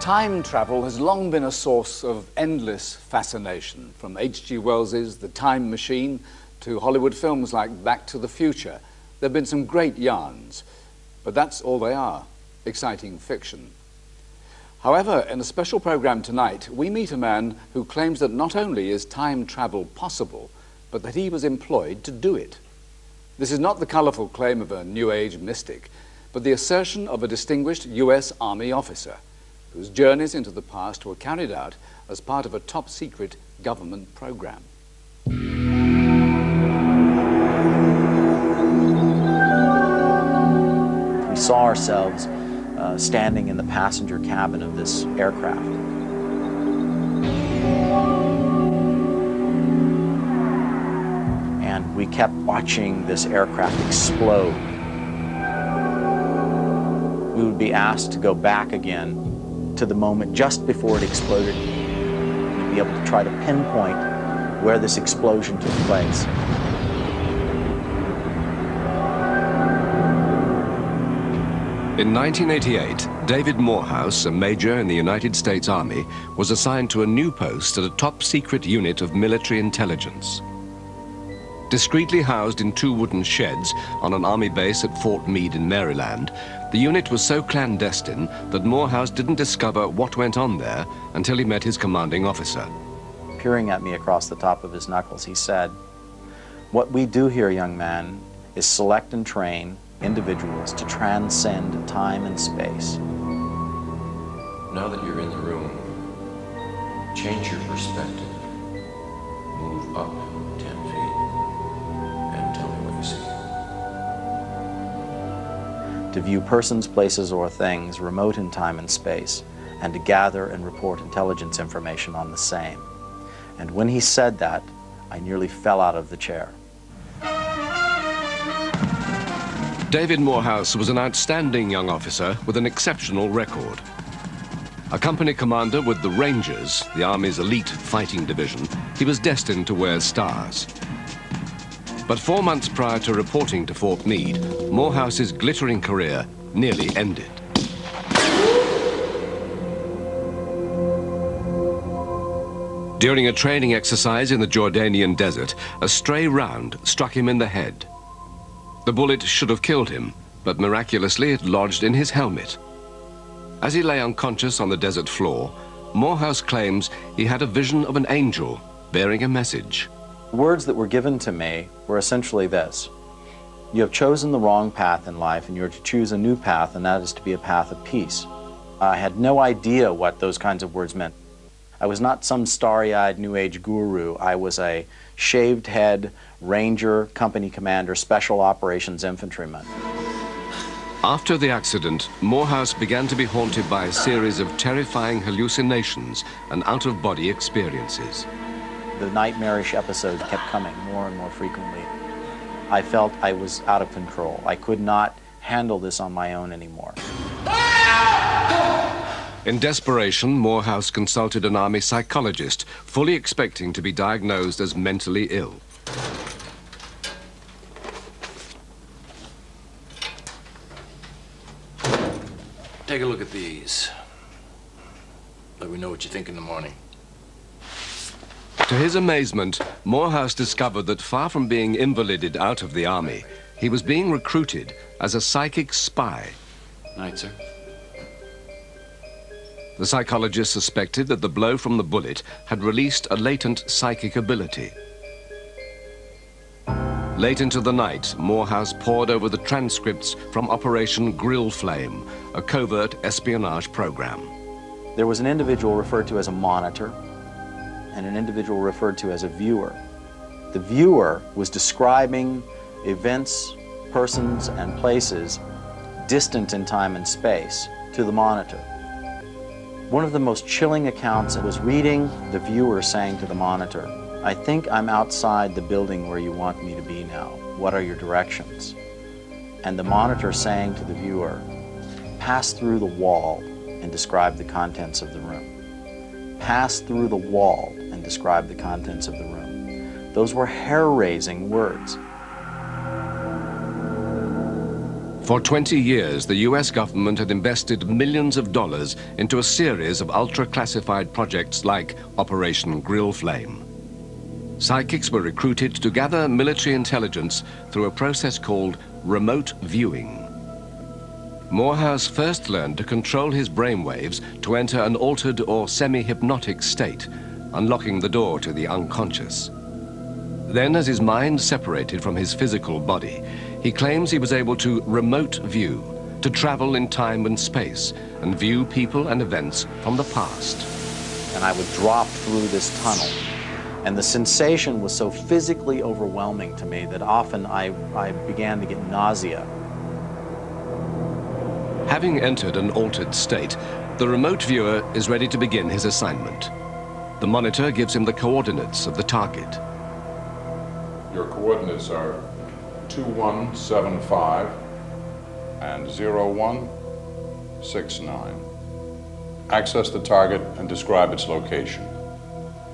Time travel has long been a source of endless fascination, from H.G. Wells's The Time Machine to Hollywood films like Back to the Future. There have been some great yarns, but that's all they are, exciting fiction. However, in a special program tonight, we meet a man who claims that not only is time travel possible, but that he was employed to do it. This is not the colorful claim of a New Age mystic, but the assertion of a distinguished US Army officer whose journeys into the past were carried out as part of a top-secret government program. We saw ourselves standing in the passenger cabin of this aircraft. And we kept watching this aircraft explode. We would be asked to go back again to the moment just before it exploded and be able to try to pinpoint where this explosion took place. In 1988, David Morehouse, a major in the United States Army, was assigned to a new post at a top-secret unit of military intelligence. Discreetly housed in 2 wooden sheds on an army base at Fort Meade in Maryland, the unit was so clandestine that Morehouse didn't discover what went on there until he met his commanding officer. Peering at me across the top of his knuckles, he said, "What we do here, young man, is select and train individuals to transcend time and space." Now that you're in the room, change your perspective. Move up 10 feet and tell me what you see. To view persons, places, or things remote in time and space, and to gather and report intelligence information on the same. And when he said that, I nearly fell out of the chair. David Morehouse was an outstanding young officer with an exceptional record. A company commander with the Rangers, the Army's elite fighting division, he was destined to wear stars. But 4 months prior to reporting to Fort Meade, Morehouse's glittering career nearly ended. During a training exercise in the Jordanian desert, a stray round struck him in the head. The bullet should have killed him, but miraculously it lodged in his helmet. As he lay unconscious on the desert floor, Morehouse claims he had a vision of an angel bearing a message. The words that were given to me were essentially this: you have chosen the wrong path in life and you're to choose a new path, and that is to be a path of peace. I had no idea what those kinds of words meant. I was not some starry-eyed New Age guru. I was a shaved head, Ranger, company commander, special operations infantryman. After the accident, Morehouse began to be haunted by a series of terrifying hallucinations and out-of-body experiences. The nightmarish episodes kept coming more and more frequently. I felt I was out of control. I could not handle this on my own anymore. In desperation, Morehouse consulted an Army psychologist, fully expecting to be diagnosed as mentally ill. Take a look at these. Let me know what you think in the morning. To his amazement, Morehouse discovered that far from being invalided out of the Army, he was being recruited as a psychic spy. Night, sir. The psychologist suspected that the blow from the bullet had released a latent psychic ability. Late into the night, Morehouse pored over the transcripts from Operation Grill Flame, a covert espionage program. There was an individual referred to as a monitor and an individual referred to as a viewer. The viewer was describing events, persons, and places distant in time and space to the monitor. One of the most chilling accounts was reading the viewer saying to the monitor, "I think I'm outside the building where you want me to be now. What are your directions?" And the monitor saying to the viewer, "Pass through the wall and describe the contents of the room. Pass through the wall and describe the contents of the room." Those were hair-raising words. For 20 years, the US government had invested millions of dollars into a series of ultra-classified projects like Operation Grill Flame. Psychics were recruited to gather military intelligence through a process called remote viewing. Morehouse first learned to control his brainwaves to enter an altered or semi-hypnotic state, unlocking the door to the unconscious. Then, as his mind separated from his physical body, he claims he was able to remote view, to travel in time and space, and view people and events from the past. And I would drop through this tunnel, and the sensation was so physically overwhelming to me that often I began to get nausea. Having entered an altered state, the remote viewer is ready to begin his assignment. The monitor gives him the coordinates of the target. Your coordinates are 2175 and 0169. Access the target and describe its location.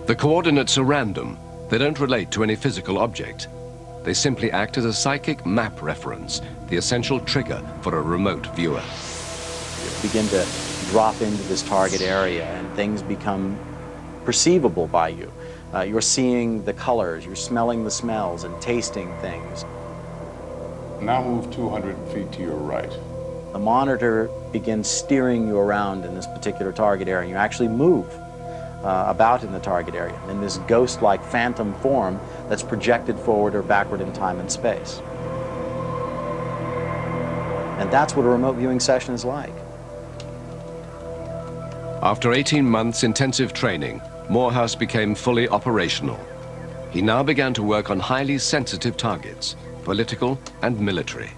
The coordinates are random. They don't relate to any physical object. They simply act as a psychic map reference, the essential trigger for a remote viewer. You begin to drop into this target area and things become perceivable by you. You're seeing the colors, you're smelling the smells and tasting things. Now move 200 feet to your right. The monitor begins steering you around in this particular target area. You actually move about in the target area in this ghost-like phantom form that's projected forward or backward in time and space. And that's what a remote viewing session is like. After 18 months intensive training, Morehouse became fully operational. He now began to work on highly sensitive targets, political and military.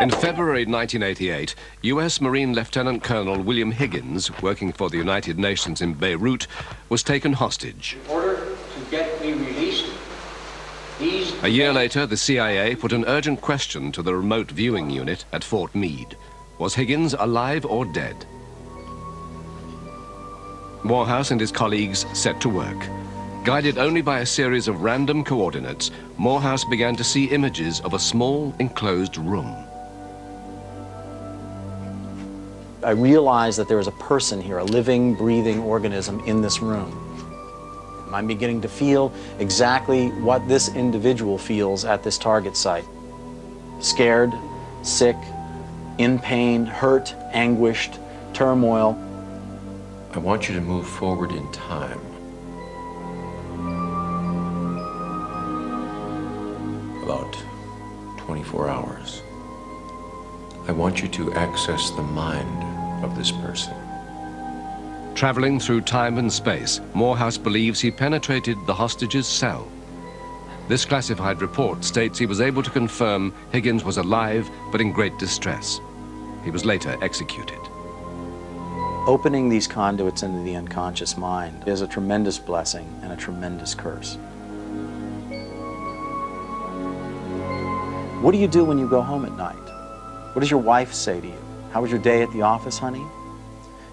In February 1988, U.S. Marine Lieutenant Colonel William Higgins, working for the United Nations in Beirut, was taken hostage. In order to get me released, A year later, the CIA put an urgent question to the remote viewing unit at Fort Meade. Was Higgins alive or dead? Morehouse and his colleagues set to work. Guided only by a series of random coordinates, Morehouse began to see images of a small, enclosed room. I realized that there was a person here, a living, breathing organism in this room. I'm beginning to feel exactly what this individual feels at this target site. Scared, sick, in pain, hurt, anguished, turmoil. I want you to move forward in time. About 24 hours. I want you to access the mind of this person. Traveling through time and space, Morehouse believes he penetrated the hostage's cell. This classified report states he was able to confirm Higgins was alive but in great distress. He was later executed. Opening these conduits into the unconscious mind is a tremendous blessing and a tremendous curse. What do you do when you go home at night? What does your wife say to you? How was your day at the office, honey?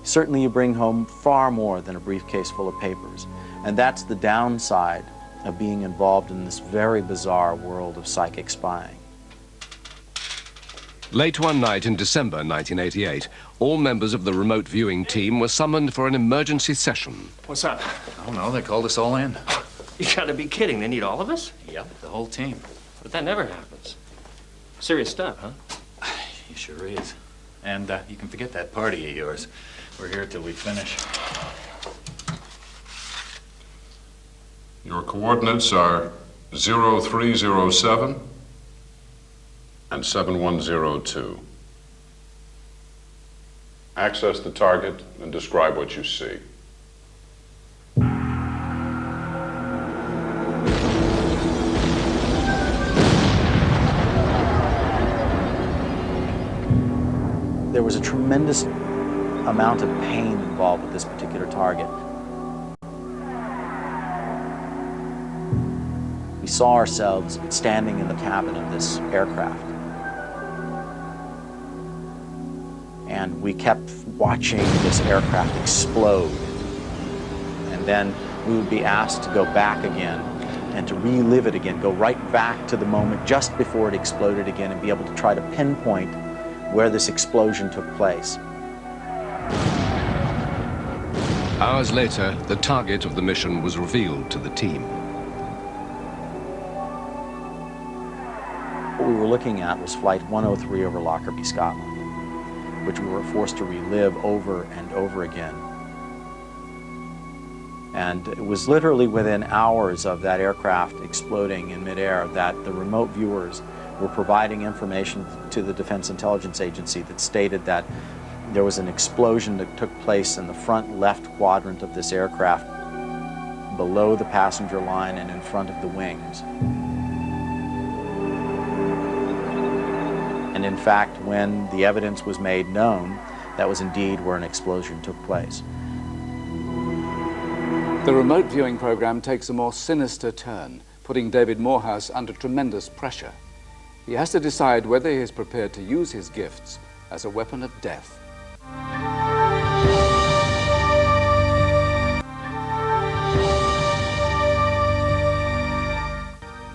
Certainly you bring home far more than a briefcase full of papers. And that's the downside of being involved in this very bizarre world of psychic spying. Late one night in December 1988, all members of the remote viewing team were summoned for an emergency session. What's up? I don't know, they called us all in. You gotta be kidding. They need all of us? Yep, the whole team. But that never happens. Serious stuff, huh? He sure is. And you can forget that party of yours. We're here till we finish. Your coordinates are 0307 and 7102. Access the target and describe what you see. There was a tremendous amount of pain involved with this particular target. We saw ourselves standing in the cabin of this aircraft. And we kept watching this aircraft explode. And then we would be asked to go back again and to relive it again, go right back to the moment just before it exploded again and be able to try to pinpoint where this explosion took place. Hours later, the target of the mission was revealed to the team. What we were looking at was Flight 103 over Lockerbie, Scotland, which we were forced to relive over and over again. And it was literally within hours of that aircraft exploding in midair that the remote viewers were providing information to the Defense Intelligence Agency that stated that there was an explosion that took place in the front left quadrant of this aircraft, below the passenger line and in front of the wings. And in fact, when the evidence was made known, that was indeed where an explosion took place. The remote viewing program takes a more sinister turn, putting David Morehouse under tremendous pressure. He has to decide whether he is prepared to use his gifts as a weapon of death.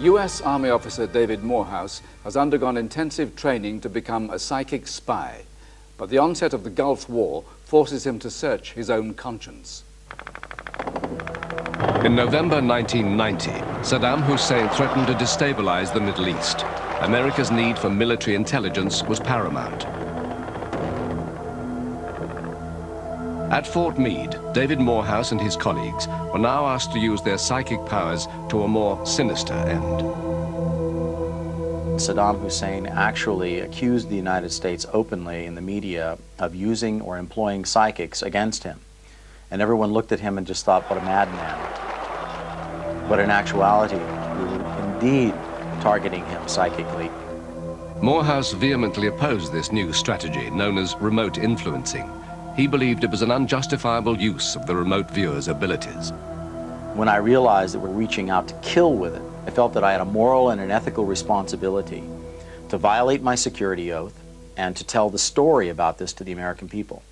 U.S. Army officer David Morehouse has undergone intensive training to become a psychic spy, but the onset of the Gulf War forces him to search his own conscience. In November 1990, Saddam Hussein threatened to destabilize the Middle East. America's need for military intelligence was paramount. At Fort Meade, David Morehouse and his colleagues were now asked to use their psychic powers to a more sinister end. Saddam Hussein actually accused the United States openly in the media of using or employing psychics against him. And everyone looked at him and just thought, what a madman. But in actuality, we were indeed targeting him psychically. Morehouse vehemently opposed this new strategy known as remote influencing. He believed it was an unjustifiable use of the remote viewer's abilities. When I realized that we're reaching out to kill with it, I felt that I had a moral and an ethical responsibility to violate my security oath and to tell the story about this to the American people.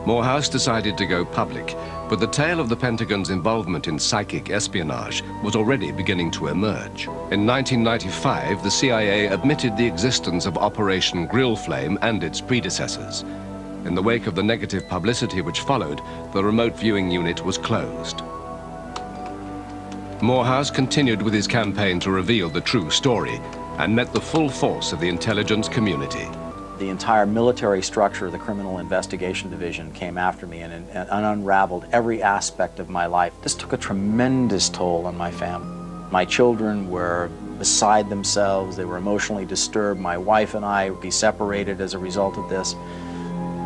Morehouse decided to go public, but the tale of the Pentagon's involvement in psychic espionage was already beginning to emerge. In 1995, the CIA admitted the existence of Operation Grill Flame and its predecessors. In the wake of the negative publicity which followed, the remote viewing unit was closed. Morehouse continued with his campaign to reveal the true story and met the full force of the intelligence community. The entire military structure of the Criminal Investigation Division came after me and unraveled every aspect of my life. This took a tremendous toll on my family. My children were beside themselves. They were emotionally disturbed. My wife and I would be separated as a result of this.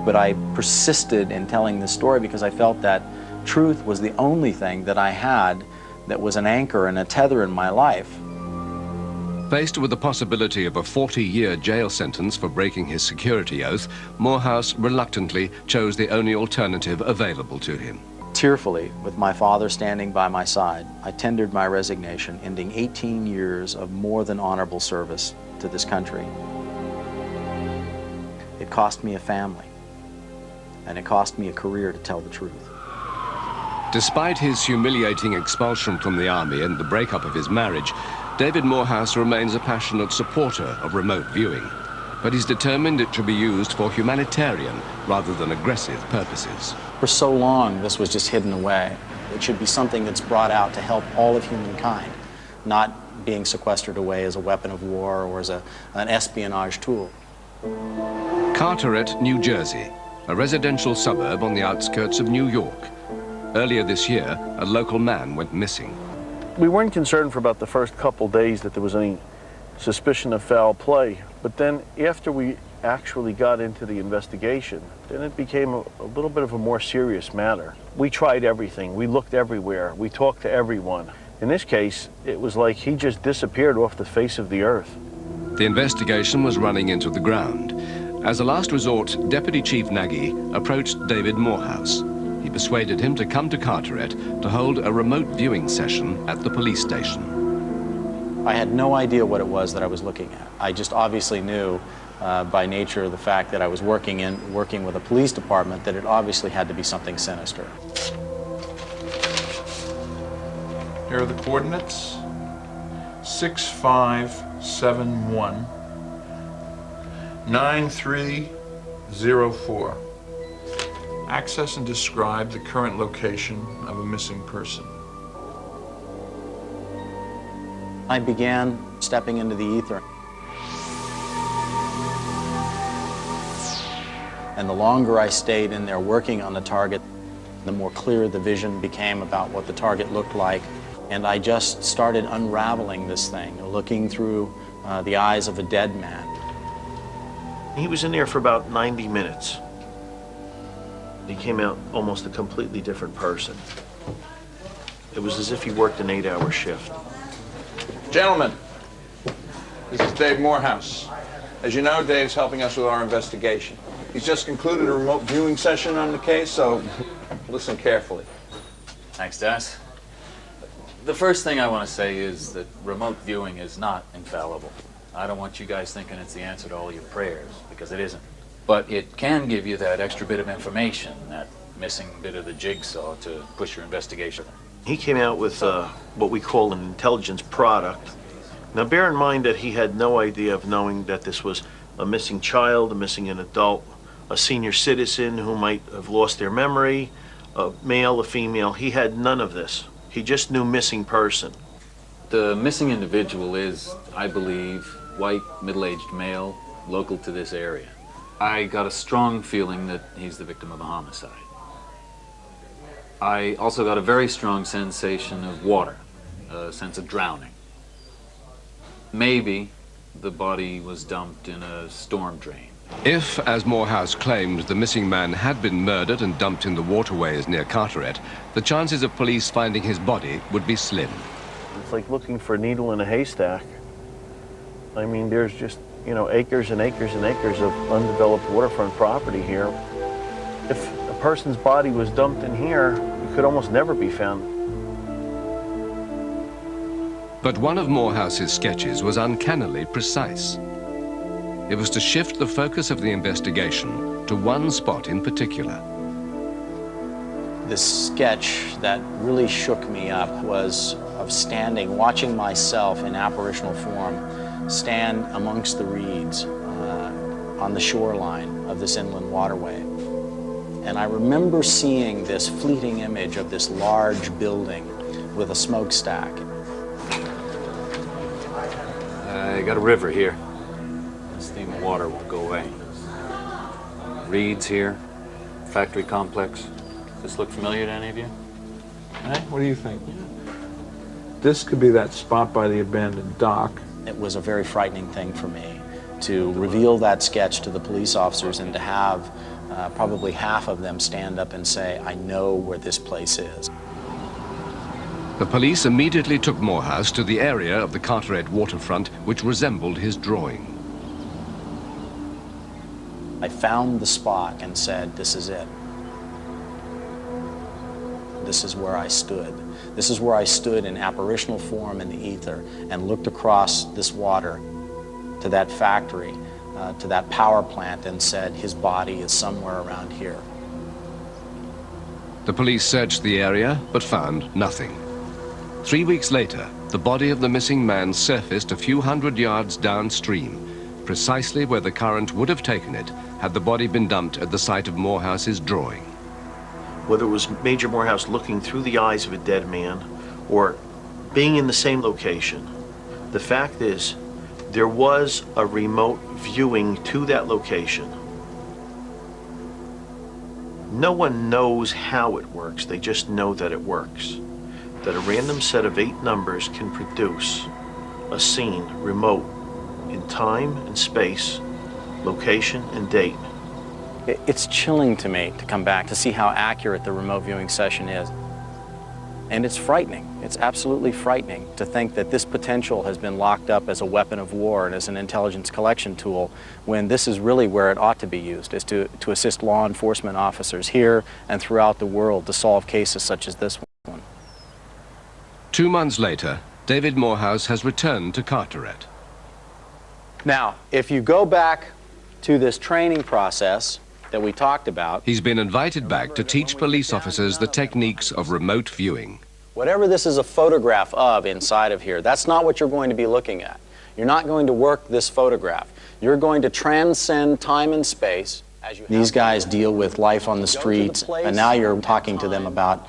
But I persisted in telling this story because I felt that truth was the only thing that I had that was an anchor and a tether in my life. Faced with the possibility of a 40-year jail sentence for breaking his security oath, Morehouse reluctantly chose the only alternative available to him. Tearfully, with my father standing by my side, I tendered my resignation, ending 18 years of more than honorable service to this country. It cost me a family, and it cost me a career to tell the truth. Despite his humiliating expulsion from the Army and the breakup of his marriage, David Morehouse remains a passionate supporter of remote viewing, but he's determined it should be used for humanitarian rather than aggressive purposes. For so long, this was just hidden away. It should be something that's brought out to help all of humankind, not being sequestered away as a weapon of war or as an espionage tool. Carteret, New Jersey, a residential suburb on the outskirts of New York. Earlier this year, a local man went missing. We weren't concerned for about the first couple days that there was any suspicion of foul play, but then after we actually got into the investigation, then it became a little bit of a more serious matter. We tried everything, we looked everywhere, we talked to everyone. In this case, it was like he just disappeared off the face of the earth. The investigation was running into the ground. As a last resort, Deputy Chief Nagy approached David Morehouse. He persuaded him to come to Carteret to hold a remote viewing session at the police station. I had no idea what it was that I was looking at. I just obviously knew by nature of the fact that I was working with a police department that it obviously had to be something sinister. Here are the coordinates. 6571 9304. Access and describe the current location of a missing person. I began stepping into the ether. And the longer I stayed in there working on the target, the more clear the vision became about what the target looked like. And I just started unraveling this thing, looking through the eyes of a dead man. He was in there for about 90 minutes. He came out almost a completely different person. It was as if he worked an 8-hour shift. Gentlemen, this is Dave Morehouse. As you know, Dave's helping us with our investigation. He's just concluded a remote viewing session on the case, so listen carefully. Thanks, Dennis. The first thing I want to say is that remote viewing is not infallible. I don't want you guys thinking it's the answer to all your prayers, because it isn't. But it can give you that extra bit of information, that missing bit of the jigsaw to push your investigation. He came out with what we call an intelligence product. Now bear in mind that he had no idea of knowing that this was a missing child, a missing an adult, a senior citizen who might have lost their memory, a male, a female. He had none of this. He just knew missing person. The missing individual is, I believe, white, middle-aged male, local to this area. I got a strong feeling that he's the victim of a homicide. I also got a very strong sensation of water, a sense of drowning. Maybe the body was dumped in a storm drain. If, as Morehouse claimed, the missing man had been murdered and dumped in the waterways near Carteret, the chances of police finding his body would be slim. It's like looking for a needle in a haystack. I mean, there's just, you know, acres and acres and acres of undeveloped waterfront property here. If a person's body was dumped in here, it could almost never be found. But one of Morehouse's sketches was uncannily precise. It was to shift the focus of the investigation to one spot in particular. The sketch that really shook me up was of standing, watching myself in apparitional form stand amongst the reeds on the shoreline of this inland waterway. And I remember seeing this fleeting image of this large building with a smokestack. I got a river here. This theme of water won't go away. Reeds here, factory complex. Does this look familiar to any of you? Hey, what do you think? This could be that spot by the abandoned dock. It was a very frightening thing for me to reveal that sketch to the police officers and to have probably half of them stand up and say, I know where this place is. The police immediately took Morehouse to the area of the Carteret waterfront which resembled his drawing. I found the spot and said, this is it. This is where I stood. This is where I stood in apparitional form in the ether and looked across this water to that factory, to that power plant, and said, his body is somewhere around here. The police searched the area but found nothing. 3 weeks later, the body of the missing man surfaced a few hundred yards downstream, precisely where the current would have taken it had the body been dumped at the site of Morehouse's drawing. Whether it was Major Morehouse looking through the eyes of a dead man or being in the same location, the fact is there was a remote viewing to that location. No one knows how it works, they just know that it works. That a random set of 8 numbers can produce a scene remote in time and space, location and date. It's chilling to me to come back to see how accurate the remote viewing session is. And it's frightening. It's absolutely frightening to think that this potential has been locked up as a weapon of war and as an intelligence collection tool when this is really where it ought to be used, is to assist law enforcement officers here and throughout the world to solve cases such as this one. 2 months later, David Morehouse has returned to Carteret. Now, if you go back to this training process that we talked about, he's been invited back to teach police officers the techniques of remote viewing. Whatever this is a photograph of inside of here, that's not what you're going to be looking at. You're not going to work this photograph. You're going to transcend time and space. These guys deal with life on the streets, and now you're talking to them about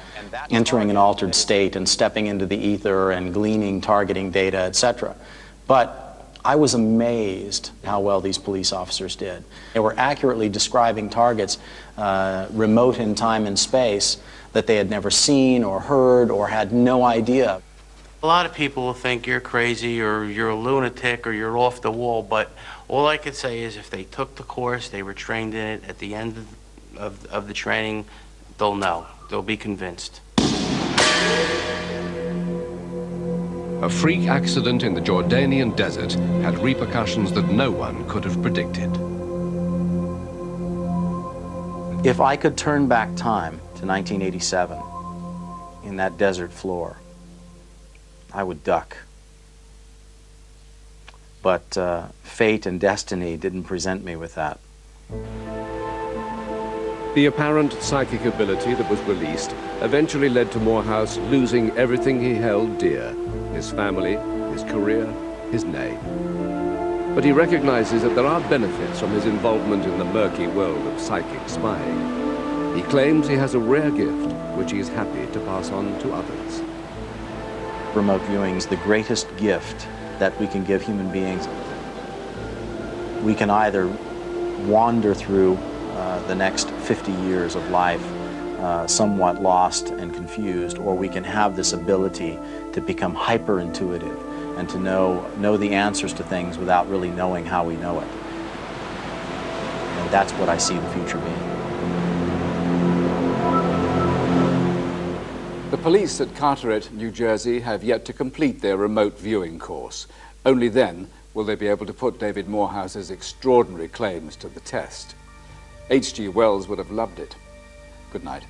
entering an altered state and stepping into the ether and gleaning, targeting data, etc. But I was amazed how well these police officers did. They were accurately describing targets remote in time and space that they had never seen or heard or had no idea. A lot of people will think you're crazy or you're a lunatic or you're off the wall, but all I could say is if they took the course, they were trained in it, at the end of the training, they'll know. They'll be convinced. A freak accident in the Jordanian desert had repercussions that no one could have predicted. If I could turn back time to 1987 in that desert floor, I would duck. But fate and destiny didn't present me with that. The apparent psychic ability that was released eventually led to Morehouse losing everything he held dear: his family, his career, his name. But he recognizes that there are benefits from his involvement in the murky world of psychic spying. He claims he has a rare gift which he is happy to pass on to others. Remote viewing is the greatest gift that we can give human beings. We can either wander through the next 50 years of life somewhat lost and confused, or we can have this ability to become hyper-intuitive and to know the answers to things without really knowing how we know it. And that's what I see the future being. The police at Carteret, New Jersey, have yet to complete their remote viewing course. Only then will they be able to put David Morehouse's extraordinary claims to the test. H.G. Wells would have loved it. Good night.